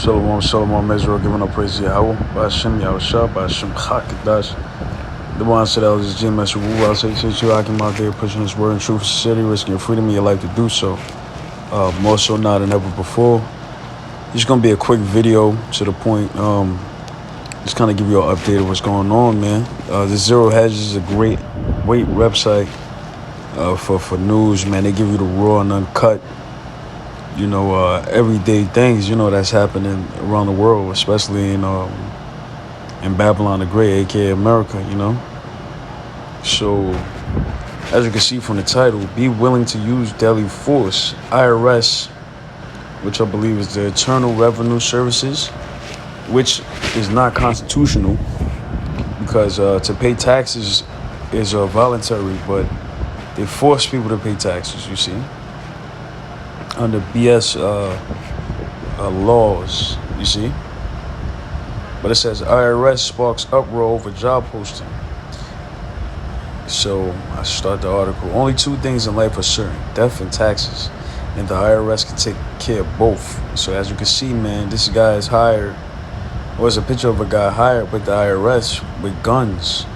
Shalom, shalom, Israel, giving up praise to Yahweh, Ba'ashem, Yahushua, Ba'ashem, Chakadash. The one said that was his G Master Wu. I'll say to you, I came out there pushing his word in truth and sincerity, risking your freedom and your life to do so. More so now than ever before. It's going to be a quick video to the point. Just kind of give you an update of what's going on, man. This Zero Hedge is a great website for news, man. They give you the raw and uncut, everyday things, that's happening around the world, especially in Babylon the Great, aka America, So, as you can see from the title, be willing to use deadly force. IRS, which I believe is the Internal Revenue Services, which is not constitutional because to pay taxes is voluntary, but they force people to pay taxes, you see, under BS laws, you see. But it says IRS sparks uproar over job posting. So I start the article. Only two things in life are certain: death and taxes. And the IRS can take care of both. So as you can see, man, this guy is hired. Or it's a picture of a guy hired with the IRS with guns,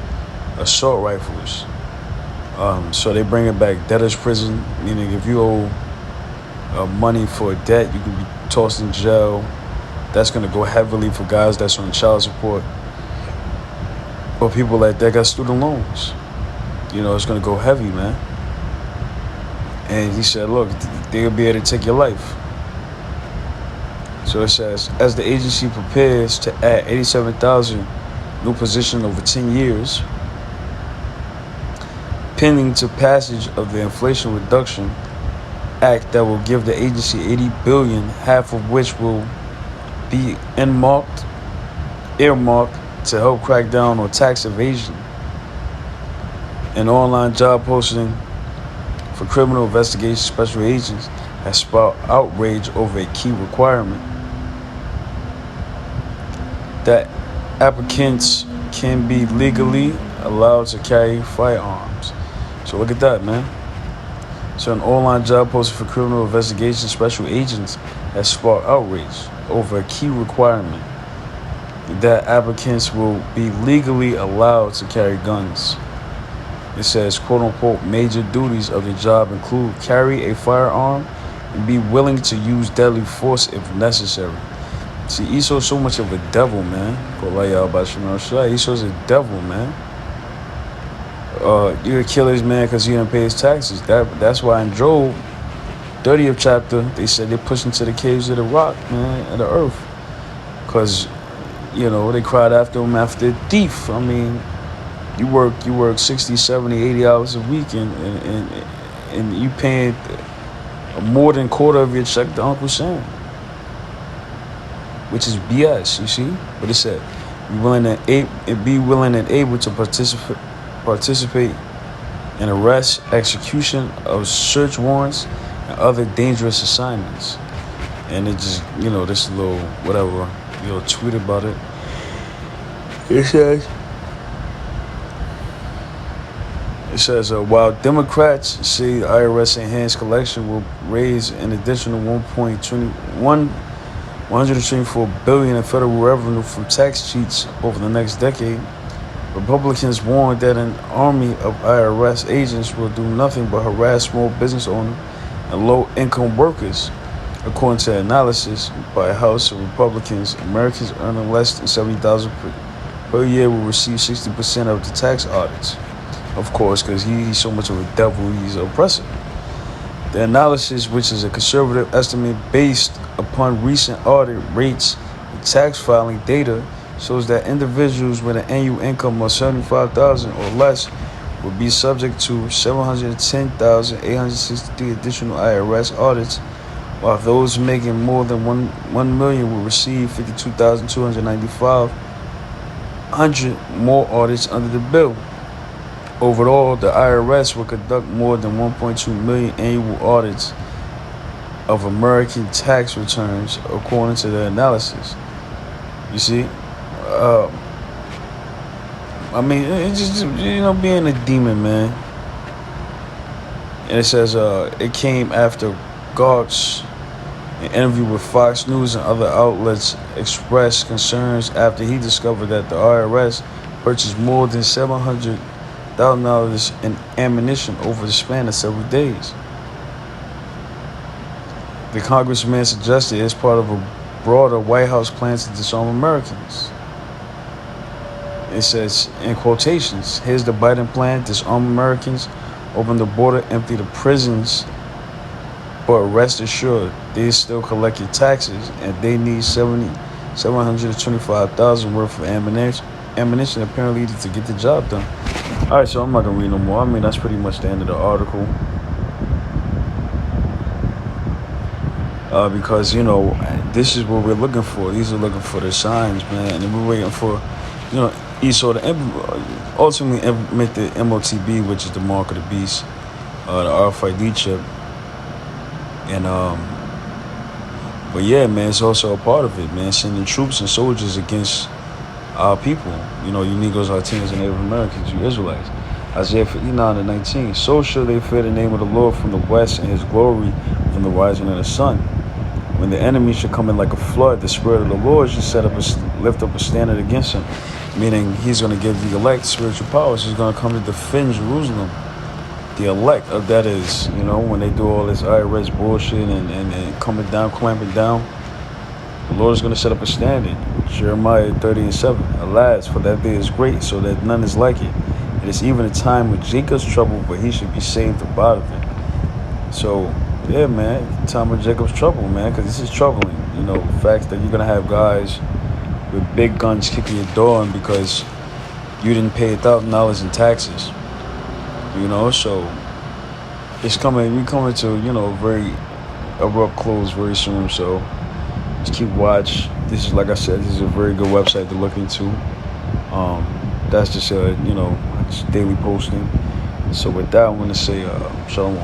assault rifles. So they bring it back debtor's prison, meaning if you owe money for a debt, you can be tossed in jail. That's going to go heavily for guys that's on child support or people like that got student loans. It's going to go heavy, man. And he said, look, they'll be able to take your life. So it says, as the agency prepares to add 87,000 new positions over 10 years, pending to passage of the Inflation Reduction Act that will give the agency $80 billion, half of which will be earmarked to help crack down on tax evasion and online job posting for criminal investigation special agents has sparked outrage over a key requirement that applicants can be legally allowed to carry firearms. So look at that, man. So an online job posting for criminal investigation special agents has sparked outrage over a key requirement that applicants will be legally allowed to carry guns. It says, quote unquote, major duties of the job include carry a firearm and be willing to use deadly force if necessary. See, Esau's so much of a devil, man. Esau's a devil, man. You could kill his man because he didn't pay his taxes. That's why in Job 30th chapter, they said they pushed into the caves of the rock, man, of the earth. Because, they cried after him after a thief. I mean, you work 60, 70, 80 hours a week and you paying more than a quarter of your check to Uncle Sam. Which is BS, you see? But it said, be willing and able to participate in arrest, execution of search warrants, and other dangerous assignments. And it just, this little whatever, tweet about it. It says, while Democrats say the IRS enhanced collection will raise an additional $124 billion in federal revenue from tax cheats over the next decade, Republicans warn that an army of IRS agents will do nothing but harass small business owners and low-income workers. According to analysis by a House of Republicans, Americans earning less than $70,000 per year will receive 60% of the tax audits. Of course, because he's so much of a devil, he's oppressive. The analysis, which is a conservative estimate based upon recent audit rates and tax filing data, shows that individuals with an annual income of $75,000 or less will be subject to 710,863 additional IRS audits, while those making more than $1 million will receive 52,295 more audits under the bill. Overall, the IRS will conduct more than 1.2 million annual audits of American tax returns, according to the analysis. You see? It's just, being a demon, man. And it says, it came after Gawk's An interview with Fox News and other outlets expressed concerns after he discovered that the IRS purchased more than $700,000 in ammunition over the span of several days. The congressman suggested it's part of a broader White House plan to disarm Americans. It says, in quotations, here's the Biden plan: disarm Americans, open the border, empty the prisons, but rest assured, they still collect your taxes, and they need $725,000 worth of ammunition apparently to get the job done. All right, so I'm not gonna read no more. I mean, that's pretty much the end of the article. Because this is what we're looking for. These are looking for the signs, man, and we're waiting for, Esau to ultimately implement the MOTB, which is the mark of the beast, the RFID chip. And but yeah, man, it's also a part of it, man, sending troops and soldiers against our people, you Negroes, Latinos, and Native Americans, you Israelites. Isaiah 59:19. So shall they fear the name of the Lord from the west, and his glory from the rising of the sun. When the enemy should come in like a flood, the Spirit of the Lord should lift up a standard against him. Meaning he's going to give the elect spiritual powers. He's going to come to defend Jerusalem. The elect, that is, when they do all this IRS bullshit and coming down, clamping down, the Lord is going to set up a standard. Jeremiah 30:7. Alas, for that day is great, so that none is like it. It is even a time of Jacob's trouble, but he should be saved out of it. So, yeah, man, time of Jacob's trouble, man, because this is troubling. The fact that you're going to have guys with big guns kicking your door in because you didn't pay $1,000 in taxes. So it's coming to, very abrupt close very soon. So just keep watch. This is, like I said, this is a very good website to look into. That's just, just daily posting. So with that, I want to say, shalom.